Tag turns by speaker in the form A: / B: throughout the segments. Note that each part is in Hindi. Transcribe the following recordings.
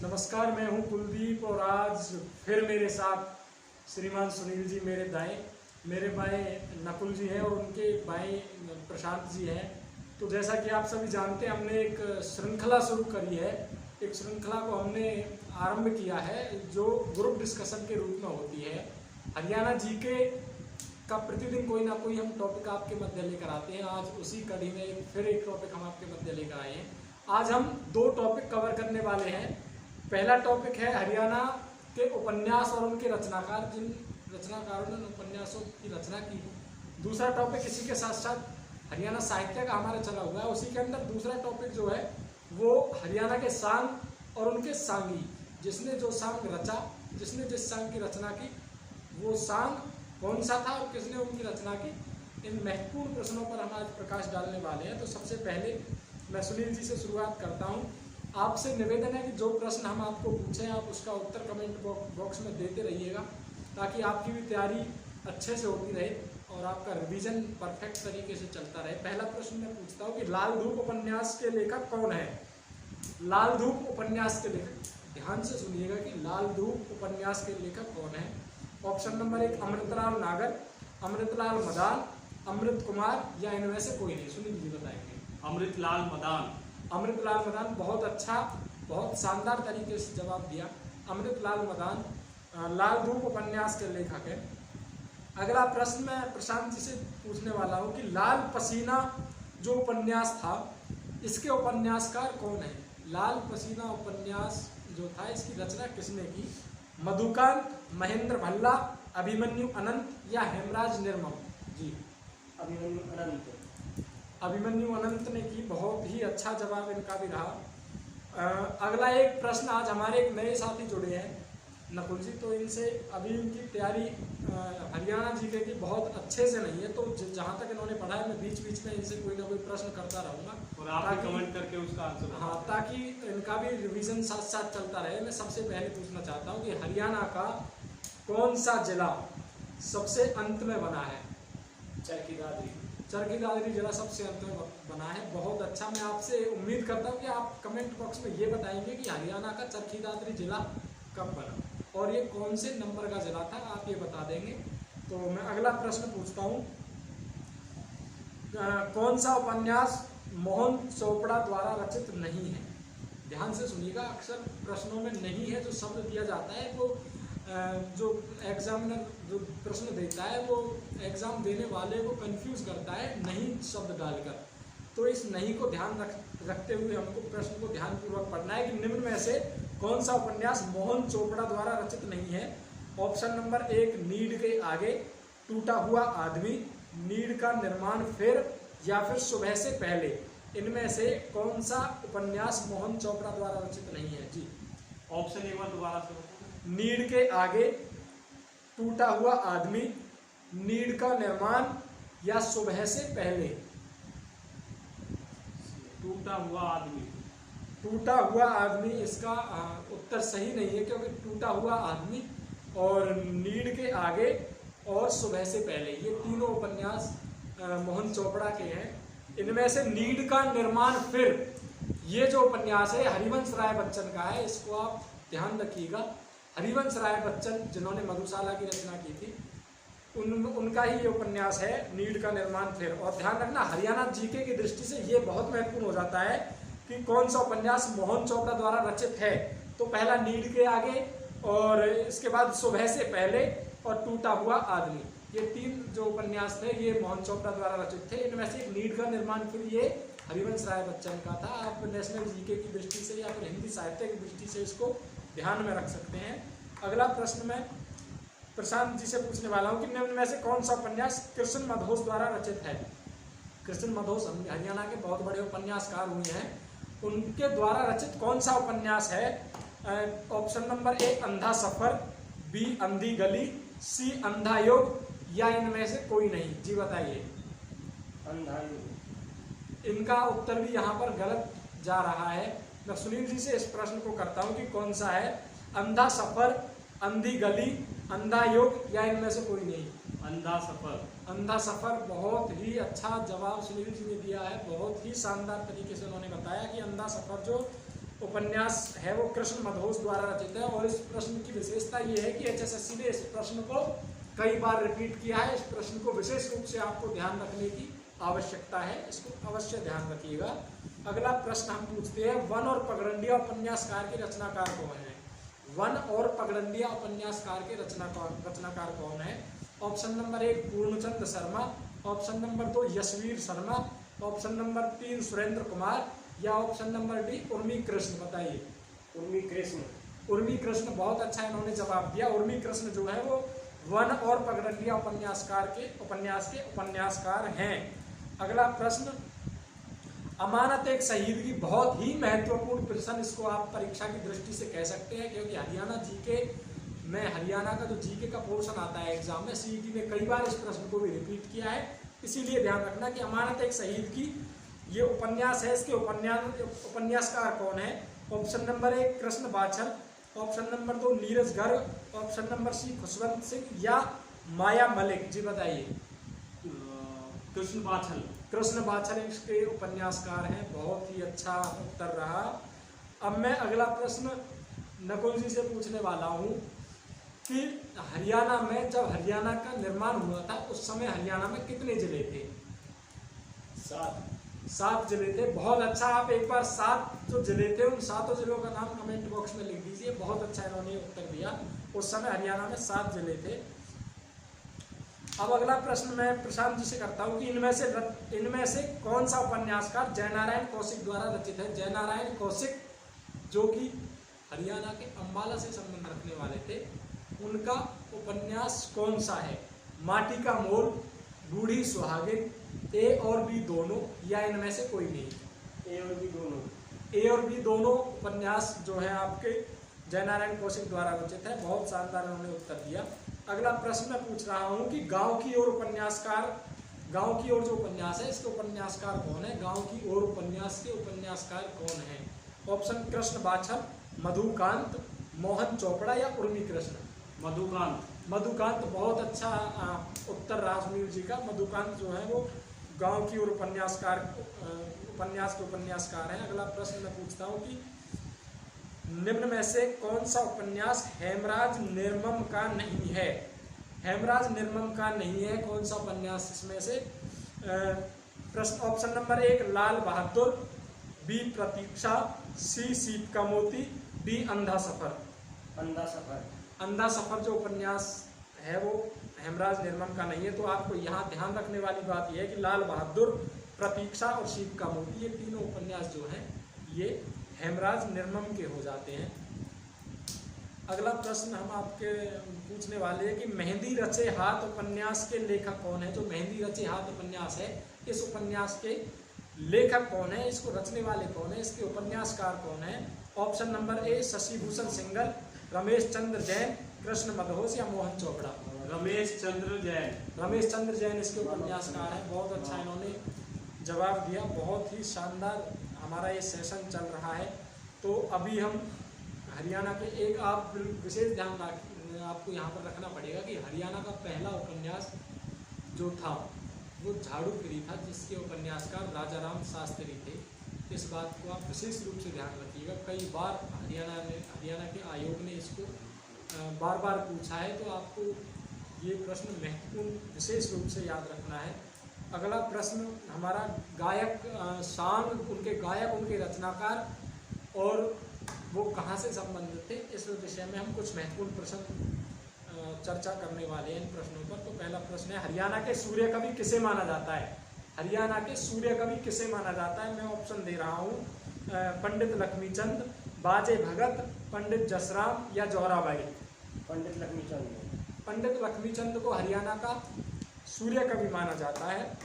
A: नमस्कार, मैं हूं कुलदीप और आज फिर मेरे साथ श्रीमान सुनील जी मेरे दाएं, मेरे बाएं नकुल जी हैं और उनके बाएं प्रशांत जी हैं। तो जैसा कि आप सभी जानते हैं, हमने एक श्रृंखला शुरू करी है। एक श्रृंखला को हमने आरंभ किया है जो ग्रुप डिस्कशन के रूप में होती है। हरियाणा जीके का प्रतिदिन कोई ना कोई हम टॉपिक आपके मध्य लेकर आते हैं। आज उसी कड़ी में फिर एक टॉपिक हम आपके मध्य लेकर आए हैं। आज हम दो टॉपिक कवर करने वाले हैं। पहला टॉपिक है हरियाणा के उपन्यास और उनके रचनाकार, जिन रचनाकारों ने उपन्यासों की रचना की। दूसरा टॉपिक इसी के साथ साथ हरियाणा साहित्य का हमारा चला हुआ है। उसी के अंदर दूसरा टॉपिक जो है वो हरियाणा के सांग और उनके सांगी, जिसने जो सांग रचा, जिसने जिस सांग की रचना की, वो सांग कौन सा था और किसने उनकी रचना की। इन महत्वपूर्ण प्रश्नों पर हम आज प्रकाश डालने वाले हैं। तो सबसे पहले मैं सुनील जी से शुरुआत करता हूँ। आपसे निवेदन है कि जो प्रश्न हम आपको पूछें आप उसका उत्तर कमेंट बॉक्स में देते रहिएगा, ताकि आपकी भी तैयारी अच्छे से होती रहे और आपका रिवीजन परफेक्ट तरीके से चलता रहे। पहला प्रश्न मैं पूछता हूँ कि लाल धूप उपन्यास के लेखक कौन है। लाल धूप उपन्यास के लेखक, ध्यान से सुनिएगा कि लाल धूप उपन्यास के लेखक कौन है। ऑप्शन नंबर 1 अमृतलाल नागर, अमृतलाल मदान, अमृत कुमार या इनमें से कोई नहीं। सुनील जी बताएंगे।
B: अमृतलाल मदान।
A: अमृतलाल मदान, बहुत अच्छा, बहुत शानदार तरीके से जवाब दिया। अमृतलाल मदान लाल धूप उपन्यास के लेखक है। अगला प्रश्न मैं प्रशांत जी से पूछने वाला हूँ कि लाल पसीना जो उपन्यास था, इसके उपन्यासकार कौन है। लाल पसीना उपन्यास जो था, इसकी रचना किसने की। मधुकांत, महेंद्र भल्ला, अभिमन्यु अनंत या हेमराज निर्मम। जी,
B: अभिमन्यु अनंत।
A: अभिमन्यु अनंत ने की। बहुत ही अच्छा जवाब इनका भी रहा। अगला एक प्रश्न, आज हमारे एक नए साथी जुड़े हैं नकुल जी, तो इनसे अभी इनकी तैयारी हरियाणा जीके की बहुत अच्छे से नहीं है, तो जहाँ तक इन्होंने पढ़ा है मैं बीच बीच में इनसे कोई ना कोई प्रश्न करता रहूँगा
B: और आप भी कमेंट करके उसका आंसर।
A: हाँ, ताकि इनका भी रिवीजन साथ साथ चलता रहे। मैं सबसे पहले पूछना चाहता हूँ कि हरियाणा का कौन सा जिला सबसे अंत में बना है।
B: चरखी दादरी।
A: चरखी दादरी जिला सबसे अंत में बना है। बहुत अच्छा। मैं आपसे उम्मीद करता हूँ कि आप कमेंट बॉक्स में ये बताएंगे कि हरियाणा का चरखी दादरी जिला कब बना और ये कौन से नंबर का जिला था, आप ये बता देंगे। तो मैं अगला प्रश्न पूछता हूँ, कौन सा उपन्यास मोहन चोपड़ा द्वारा रचित नहीं है। ध्यान से सुनिएगा, अक्सर प्रश्नों में नहीं है जो शब्द दिया जाता है, वो जो एग्जामिनर जो प्रश्न देता है वो एग्जाम देने वाले को कंफ्यूज करता है नहीं शब्द डालकर। तो इस नहीं को ध्यान रखते हुए हमको प्रश्न को ध्यानपूर्वक पढ़ना है कि निम्न में से कौन सा उपन्यास मोहन चोपड़ा द्वारा रचित नहीं है। ऑप्शन नंबर 1 नीड के आगे, टूटा हुआ आदमी, नीड का निर्माण फिर या फिर सुबह से पहले। इनमें से कौन सा उपन्यास मोहन चोपड़ा द्वारा रचित नहीं है। जी,
B: ऑप्शन एक बार दोबारा से।
A: नीड के आगे, टूटा हुआ आदमी, नीड का निर्माण या सुबह से पहले।
B: टूटा हुआ आदमी।
A: टूटा हुआ आदमी इसका उत्तर सही नहीं है, क्योंकि टूटा हुआ आदमी और नीड के आगे और सुबह से पहले, ये तीनों उपन्यास मोहन चोपड़ा के हैं। इनमें से नीड का निर्माण फिर, ये जो उपन्यास है हरिवंश राय बच्चन का है। इसको आप ध्यान रखिएगा। हरिवंश राय बच्चन जिन्होंने मधुशाला की रचना की थी, उनका ही ये उपन्यास है नीड का निर्माण फिर। और ध्यान रखना, हरियाणा जीके की दृष्टि से ये बहुत महत्वपूर्ण हो जाता है कि कौन सा उपन्यास मोहन चोपड़ा द्वारा रचित है। तो पहला नीड के आगे और इसके बाद सुबह से पहले और टूटा हुआ आदमी, ये तीन जो उपन्यास थे ये मोहन चोपड़ा द्वारा रचित थे। इनमें से एक नीड का निर्माण फिर ये हरिवंश राय बच्चन का था। आप नेशनल जीके की दृष्टि से या फिर हिंदी साहित्य की दृष्टि से इसको ध्यान में रख सकते हैं। अगला प्रश्न मैं प्रशांत जी से पूछने वाला हूँ कि निम्न में से कौन सा उपन्यास कृष्ण मधोस द्वारा रचित है। कृष्ण मधोस हरियाणा के बहुत बड़े उपन्यासकार हुए हैं, उनके द्वारा रचित कौन सा उपन्यास है। ऑप्शन नंबर 1 अंधा सफर, बी अंधी गली, सी अंधा युग या इनमें से कोई नहीं। जी बताइए।
B: अंधा युग।
A: इनका उत्तर भी यहाँ पर गलत जा रहा है। मैं सुनील जी से इस प्रश्न को करता हूँ कि कौन सा है, अंधा सफर, अंधी गली, अंधा युग या इनमें से कोई नहीं।
B: अंधा सफर।
A: अंधा सफर, बहुत ही अच्छा जवाब सुनील जी ने दिया है। बहुत ही शानदार तरीके से उन्होंने बताया कि अंधा सफर जो उपन्यास है वो कृष्ण मधोस द्वारा रचित है। और इस प्रश्न की विशेषता ये है कि HSSC ने इस प्रश्न को कई बार रिपीट किया है। इस प्रश्न को विशेष रूप से आपको ध्यान रखने की आवश्यकता है, इसको अवश्य ध्यान रखिएगा। अगला प्रश्न हम पूछते हैं, वन और पगडंडिया उपन्यासकार के रचनाकार कौन है? वन और पगडंडिया उपन्यासकार के रचनाकार कौन है? Option number 1 Purnachand Sharma, option number 2 Yashveer Sharma, option number 3 Surendra Kumar, या option number D Urmi Krishna. बताइए।
B: उर्मी कृष्ण।
A: उर्मी कृष्ण, बहुत अच्छा इन्होंने जवाब दिया। उर्मी कृष्ण जो है वो वन और पगडंडिया उपन्यास के उपन्यासकार हैं। अगला प्रश्न, अमानत एक शहीद की बहुत ही महत्वपूर्ण प्रश्न, इसको आप परीक्षा की दृष्टि से कह सकते हैं, क्योंकि हरियाणा जीके में, हरियाणा का जो जीके का पोर्शन आता है एग्जाम में, सीईटी में कई बार इस प्रश्न को भी रिपीट किया है। इसीलिए ध्यान रखना कि अमानत एक शहीद की ये उपन्यास है, इसके उपन्यासकार कौन है? Option number 1 Krishna Bachhal, option number 2 Neeraj Garg, option number C Khushwant Singh, या माया मलिक। जी बताइए।
B: कृष्ण बाछल।
A: कृष्ण बाछल इसके उपन्यासकार हैं। बहुत ही अच्छा उत्तर रहा। अब मैं अगला प्रश्न नकुल जी से पूछने वाला हूँ कि हरियाणा में, जब हरियाणा का निर्माण हुआ था उस समय हरियाणा में कितने जिले थे? 7 जिले थे। बहुत अच्छा। आप एक बार 7 जो जिले थे उन 7 जिलों का नाम कमेंट बॉक्स में लिख दीजिए। बहुत अच्छा इन्होंने उत्तर दिया। उस समय हरियाणा में 7 जिले थे। अब अगला प्रश्न मैं प्रशांत जी से करता हूँ कि इनमें से कौन सा उपन्यासकार जयनारायण कौशिक द्वारा रचित है? जयनारायण कौशिक जो कि हरियाणा के अंबाला से संबंध रखने वाले थे, उनका उपन्यास कौन सा है? माटी का मोल, बूढ़ी सुहागिन, ए और बी दोनों, या इनमें से कोई नहीं?
B: ए और बी दोनों।
A: ए और बी दोनों उपन्यास जो है आपके जयनारायण कौशिक द्वारा रचित है। बहुत शानदार उन्होंने उत्तर दिया। अगला प्रश्न मैं पूछ रहा हूँ कि गांव की ओर जो उपन्यास है इसके उपन्यासकार कौन है? गांव की ओर उपन्यास के उपन्यासकार कौन है? ऑप्शन कृष्ण बाछल, मधुकांत, मोहन चोपड़ा, या उर्मी कृष्ण? मधुकांत। बहुत अच्छा उत्तर रहा सुनील जी का। मधुकांत जो है वो गांव की ओर उपन्यास के उपन्यासकार हैं। अगला प्रश्न मैं पूछता हूँ कि निम्न में से कौन सा उपन्यास हेमराज निर्मम का नहीं है? हेमराज निर्मम का नहीं है कौन सा उपन्यास इसमें से? प्रश्न option number 1 Lal Bahadur, B प्रतीक्षा, सी सीप का मोती, डी अंधा सफर। अंधा सफर जो उपन्यास है वो हेमराज निर्मम का नहीं है। तो आपको यहाँ ध्यान रखने वाली बात यह है कि लाल बहादुर, प्रतीक्षा और सीप का मोती, ये तीनों उपन्यास जो हैं ये हेमराज निर्मम के हो जाते हैं। अगला प्रश्न हम आपके पूछने वाले हैं कि मेहंदी रचे हाथ उपन्यास के लेखक कौन है? जो मेहंदी रचे हाथ उपन्यास है, इस उपन्यास के लेखक कौन है? इसको रचने वाले कौन है? इसके उपन्यासकार कौन है? Option number A Shashibhushan Singal, Ramesh Chandra Jain, Krishna Madhos, या मोहन चोपड़ा?
B: रमेश चंद्र जैन इसके उपन्यासकार हैं। बहुत अच्छा इन्होंने जवाब दिया। बहुत ही शानदार हमारा ये सेशन चल रहा है। तो अभी हम हरियाणा के एक आप विशेष ध्यान आपको यहाँ पर रखना पड़ेगा कि हरियाणा का पहला उपन्यास जो था वो झाड़ूगिरी था, जिसके उपन्यासकार राजाराम शास्त्री थे। इस बात को आप विशेष रूप से ध्यान रखिएगा। कई बार हरियाणा के आयोग ने इसको बार बार पूछा है, तो आपको ये प्रश्न महत्वपूर्ण विशेष रूप से याद रखना है। अगला प्रश्न हमारा गायक सांग, उनके रचनाकार और वो कहाँ से संबंधित थे, इस विषय में हम कुछ महत्वपूर्ण प्रश्न चर्चा करने वाले हैं इन प्रश्नों पर। तो पहला प्रश्न है, हरियाणा के सूर्य कवि किसे माना जाता है? हरियाणा के सूर्य कवि किसे माना जाता है? मैं ऑप्शन दे रहा हूँ, पंडित लक्ष्मीचंद, बाजे भगत, पंडित जसराम, या जोराबाई? पंडित लक्ष्मीचंद को हरियाणा का सूर्य कवि माना जाता है।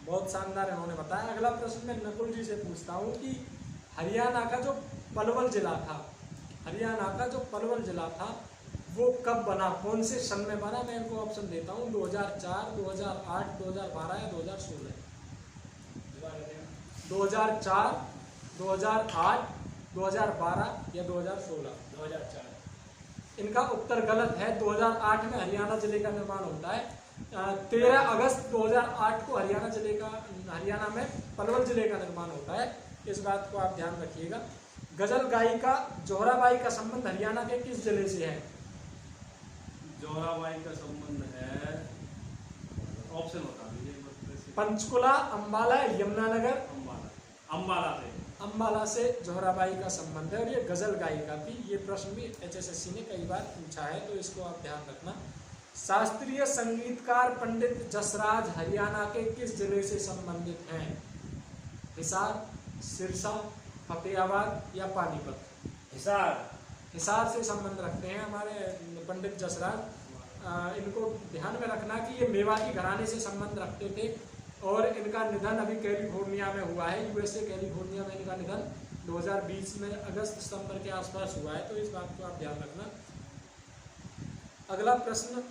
B: बहुत शानदार इन्होंने बताया। अगला प्रश्न मैं नकुल जी से पूछता हूँ कि हरियाणा का जो पलवल जिला था वो कब बना, कौन से सन में बना? मैं इनको ऑप्शन देता हूँ, 2004, 2008, 2012 या 2016? 2004, 2008, 2012 या 2016? 2004।
A: इनका उत्तर गलत है। 2008 में हरियाणा जिले का निर्माण होता है। 13 अगस्त 2008 को हरियाणा में पलवल जिले का निर्माण होता है। इस बात को आप ध्यान रखिएगा। गजल गायिका जोहराबाई का संबंध हरियाणा के किस जिले से है?
C: जोहराबाई का संबंध है, ऑप्शन बता दीजिए।
A: पंचकुला, अंबाला, यमुनानगर।
C: अंबाला। अंबाला से।
A: अंबाला से जोहराबाई का संबंध है और ये गजल गायिका थी। ये प्रश्न भी HSSC ने कई बार पूछा है, तो इसको आप ध्यान रखना। शास्त्रीय संगीतकार पंडित जसराज हरियाणा के किस जिले से संबंधित हैं? हिसार, सिरसा, फतेहाबाद या पानीपत?
B: हिसार।
A: हिसार से संबंध रखते हैं हमारे पंडित जसराज। इनको ध्यान में रखना कि ये मेवाती घराने से संबंध रखते थे और इनका निधन अभी कैलिफोर्निया में हुआ है, USA कैलिफोर्निया में इनका निधन 2020 में अगस्त-सितंबर के आसपास हुआ है, तो इस बात को आप ध्यान रखना। अगला प्रश्न,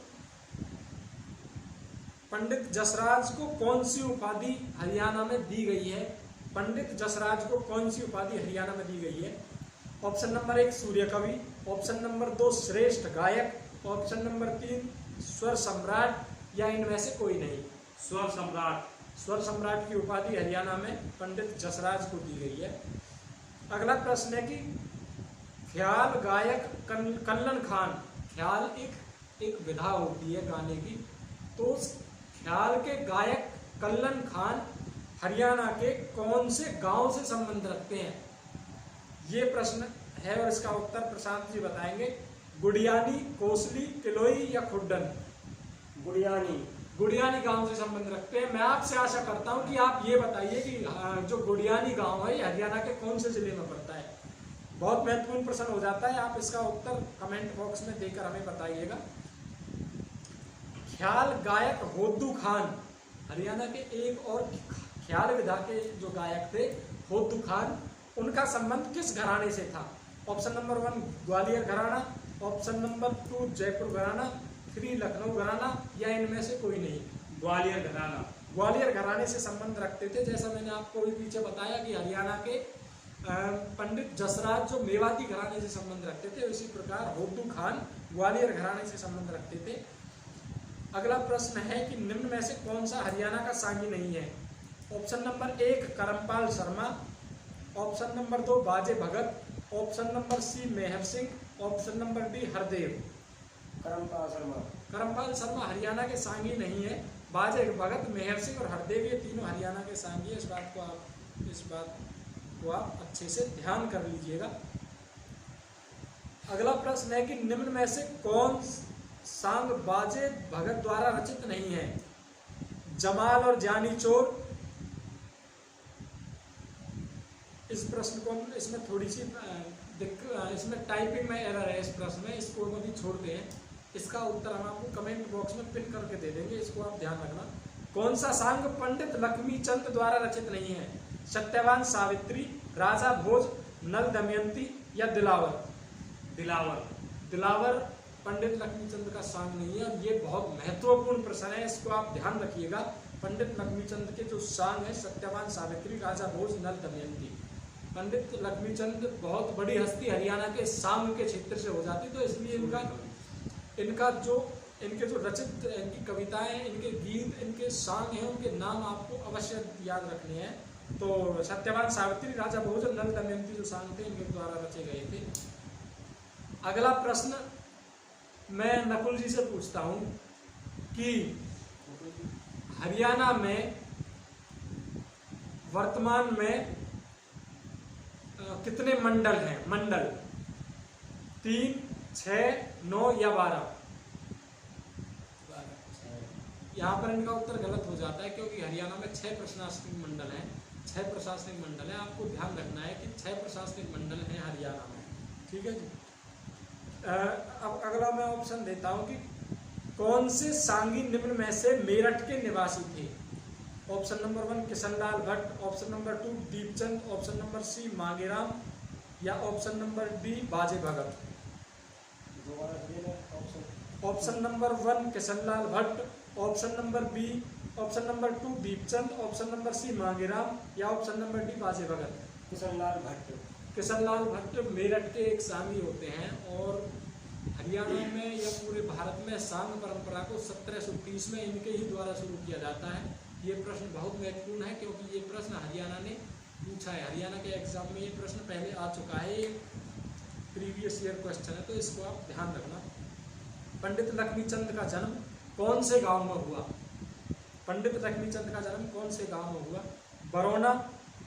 A: पंडित जसराज को कौन सी उपाधि हरियाणा में दी गई है? पंडित जसराज को कौन सी उपाधि हरियाणा में दी गई है? ऑप्शन नंबर 1 सूर्य कवि, ऑप्शन नंबर 2 श्रेष्ठ गायक, ऑप्शन नंबर 3 स्वर सम्राट या इनमें से कोई नहीं?
C: स्वर सम्राट।
A: स्वर सम्राट की उपाधि हरियाणा में पंडित जसराज को दी गई है। अगला प्रश्न है कि ख्याल गायक कल्लन खान, ख्याल एक विधा होती है गाने की, तो उस ख्याल के गायक कल्लन खान हरियाणा के कौन से गांव से संबंध रखते हैं? ये प्रश्न है और इसका उत्तर प्रशांत जी बताएंगे। गुड़ियानी, कोसली, किलोई या खुड्डन?
B: गुड़ियानी।
A: गुड़ियानी गांव से संबंध रखते हैं। मैं आपसे आशा करता हूं कि आप ये बताइए कि जो गुड़ियानी गांव है ये हरियाणा के कौन से जिले में पड़ता है? बहुत महत्वपूर्ण प्रश्न हो जाता है, आप इसका उत्तर कमेंट बॉक्स में देकर हमें बताइएगा। ख्याल गायक होद्दू खान, हरियाणा के एक और ख्याल विधा के जो गायक थे होद्दू खान, उनका संबंध किस घराने से था? ऑप्शन नंबर 1 ग्वालियर घराना, ऑप्शन नंबर 2 जयपुर घराना, 3 लखनऊ घराना या इनमें से कोई नहीं?
C: ग्वालियर घराना।
A: ग्वालियर घराने से संबंध रखते थे। जैसा मैंने आपको भी पीछे बताया कि हरियाणा के पंडित जसराज जो मेवाती घराने से संबंध रखते थे, उसी प्रकार होद्दू खान ग्वालियर घराने से संबंध रखते थे। अगला प्रश्न है कि निम्न में से कौन सा हरियाणा का सांगी नहीं है? Option number 1 Karampal Sharma, option number 2 Baje Bhagat, option number C Mehar Singh, option number D Hardev.
B: Karampal Sharma.
A: Karampal Sharma Haryana के सांगी नहीं है। बाजे भगत, मेहर सिंह और हरदेव ये तीनों हरियाणा के सांगी है। इस बात को आप अच्छे से ध्यान कर लीजिएगा। अगला प्रश्न है कि निम्न में से कौन सांग बाजे भगत द्वारा रचित नहीं है? जमाल और जानी चोर। इस प्रश्न को इसमें थोड़ी सी इसमें टाइपिंग में एरर है इस प्रश्न में, इसको अभी छोड़ते हैं। इसका उत्तर हम आपको कमेंट बॉक्स में पिन करके दे देंगे, इसको आप ध्यान रखना। कौन सा सांग पंडित लक्ष्मीचंद द्वारा रचित नहीं है? सत्यवान सावित्री, राजा भोज, नल दमयंती या दिलावर?
C: दिलावर।
A: दिलावर पंडित लक्ष्मीचंद का सांग नहीं है। ये बहुत महत्वपूर्ण प्रश्न है, इसको आप ध्यान रखिएगा। पंडित लक्ष्मीचंद के जो सांग है सत्यवान सावित्री, राजा भोज, नल दमयंती। पंडित लक्ष्मीचंद बहुत बड़ी हस्ती हरियाणा के सांग के क्षेत्र से हो जाती, तो इसलिए इनके जो रचित इनकी कविताएं, इनके गीत, इनके सांग हैं, उनके नाम आपको अवश्य याद रखने हैं। तो सत्यवान सावित्री, राजा भोज, नल दमयंती जो सांग थे इनके द्वारा रचे गए थे। अगला प्रश्न मैं नकुल जी से पूछता हूं कि हरियाणा में वर्तमान में कितने मंडल हैं? मंडल 3, 6, 9 या 12? यहाँ पर इनका उत्तर गलत हो जाता है क्योंकि हरियाणा में 6 प्रशासनिक मंडल हैं। 6 प्रशासनिक मंडल हैं, आपको ध्यान रखना है कि 6 प्रशासनिक मंडल हैं हरियाणा में। ठीक है जी। अब अगला मैं ऑप्शन देता हूँ कि कौन से सांगी निम्न में से मेरठ के निवासी थे? Option number 1 Kishanlal Bhatt, option number 2 Deepchand, option number C Mangeram या option number D Baje Bhagat? Option number 1 Kishanlal Bhatt, option number B, option number 2 Deepchand, option number C Mangeram या ऑप्शन नंबर D बाजे भगत?
B: किशनलाल भट्ट।
A: किशनलाल भट्ट मेरठ के एक सांगी होते हैं और हरियाणा में या पूरे भारत में सांग परंपरा को 1730 में इनके ही द्वारा शुरू किया जाता है। ये प्रश्न बहुत महत्वपूर्ण है क्योंकि ये प्रश्न हरियाणा ने पूछा है, हरियाणा के एग्जाम में ये प्रश्न पहले आ चुका है, ये प्रीवियस ईयर क्वेश्चन है, तो इसको आप ध्यान रखना। पंडित लक्ष्मीचंद का जन्म कौन से गांव में हुआ? पंडित लक्ष्मीचंद का जन्म कौन से गांव में हुआ? बरौना,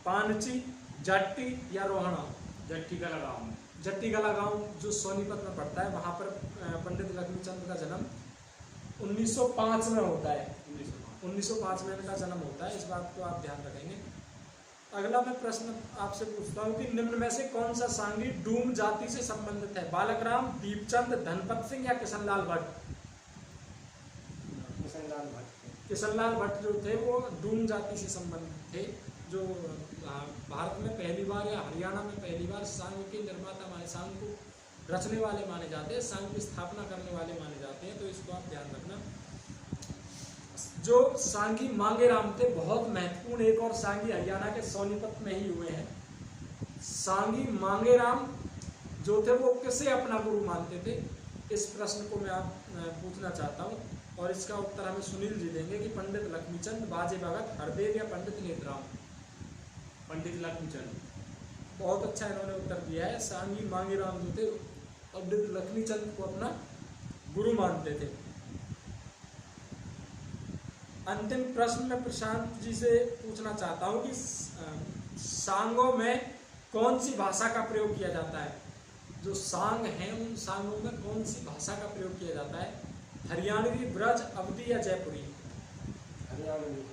A: पानची, जाट्टी या रोहणा?
C: जट्टी का लगाऊं।
A: जट्टीगला गांव जो सोनीपत में पड़ता है, वहां पर पंडित लक्ष्मीचंद का जन्म 1905 में होता है। 1905 में इनका जन्म होता है, इस बात को आप ध्यान रखेंगे। अगला मैं प्रश्न आपसे पूछता हूँ कि निम्न में से कौन सा सांगी डूम जाति से संबंधित है? बालक राम, दीपचंद, धनपत सिंह या किशनलाल भट्ट?
B: किशनलाल भट्ट।
A: किशनलाल भट्ट जो थे वो डूम जाति से संबंधित थे, जो भारत में पहली बार या हरियाणा में पहली बार सांग के निर्माता माने, सांग को रचने वाले माने जाते हैं, सांग की स्थापना करने वाले माने जाते हैं, तो इसको आप ध्यान रखना। जो सांगी मांगेराम थे, बहुत महत्वपूर्ण, एक और सांगी हरियाणा के सोनीपत में ही हुए हैं। सांगी मांगेराम जो थे वो किसे अपना गुरु मानते थे? इस प्रश्न को मैं आप पूछना चाहता हूँ, और इसका उत्तर हमें सुनील जी देंगे कि पंडित लक्ष्मीचंद, बाजे भगत, हरदेव या पंडित नेतराम?
C: पंडित लक्ष्मीचंद।
A: बहुत अच्छा इन्होंने उत्तर दिया है। सांगी मांगेराम जो थे पंडित लक्ष्मीचंद को अपना गुरु मानते थे। अंतिम प्रश्न में प्रशांत जी से पूछना चाहता हूँ कि सांगों में कौन सी भाषा का प्रयोग किया जाता है? जो सांग हैं उन सांगों में कौन सी भाषा का प्रयोग किया जाता है? हरियाणवी, ब्रज, अवधी या जयपुरी?
B: हरियाणवी।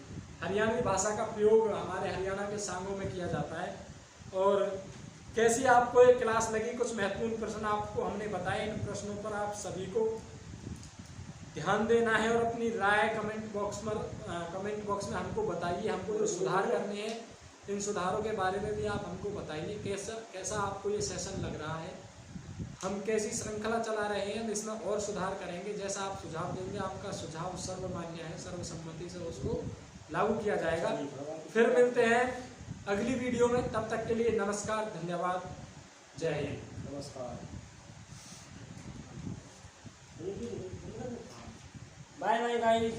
A: हरियाणवी भाषा का प्रयोग हमारे हरियाणा के सांगों में किया जाता है। और कैसी आपको ये क्लास लगी? कुछ महत्वपूर्ण प्रश्न आपको हमने बताए, इन प्रश्नों पर आप सभी को ध्यान देना है और अपनी राय कमेंट बॉक्स में हमको बताइए। हमको जो सुधार करने हैं, इन सुधारों के बारे में भी आप हमको बताइए। कैसा आपको ये सेशन लग रहा है, हम कैसी श्रृंखला चला रहे हैं, इसमें और सुधार करेंगे। जैसा आप सुझाव देंगे, आपका सुझाव सर्वमान्य है, सर्वसम्मति से उसको लागू किया जाएगा। फिर मिलते हैं अगली वीडियो में, तब तक के लिए नमस्कार, धन्यवाद, जय हिंद।
B: नमस्कार, बाय बाय गाइस।